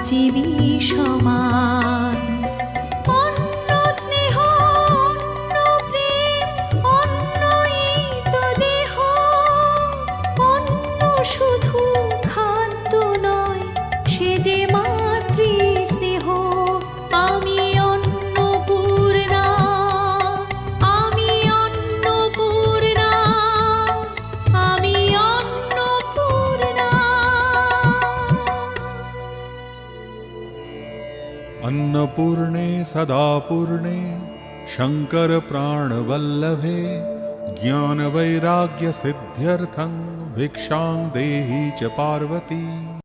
জীবী সমান। অন্য স্নেহ, অন্য প্রেম, অন্যই তো দেহ, অন্য শুধু খাদ্য নয়, সে যে মাতৃ স্নেহ। আমি অন্নপূর্ণা, আমি অন্নপূর্ণা, আমি অন্নপূর্ণা। अन्नपूर्णे सदा पूर्णे शंकर प्राणवल्लभे ज्ञान वैराग्य सिद्ध्यर्थं भिक्षां देहि च पार्वती।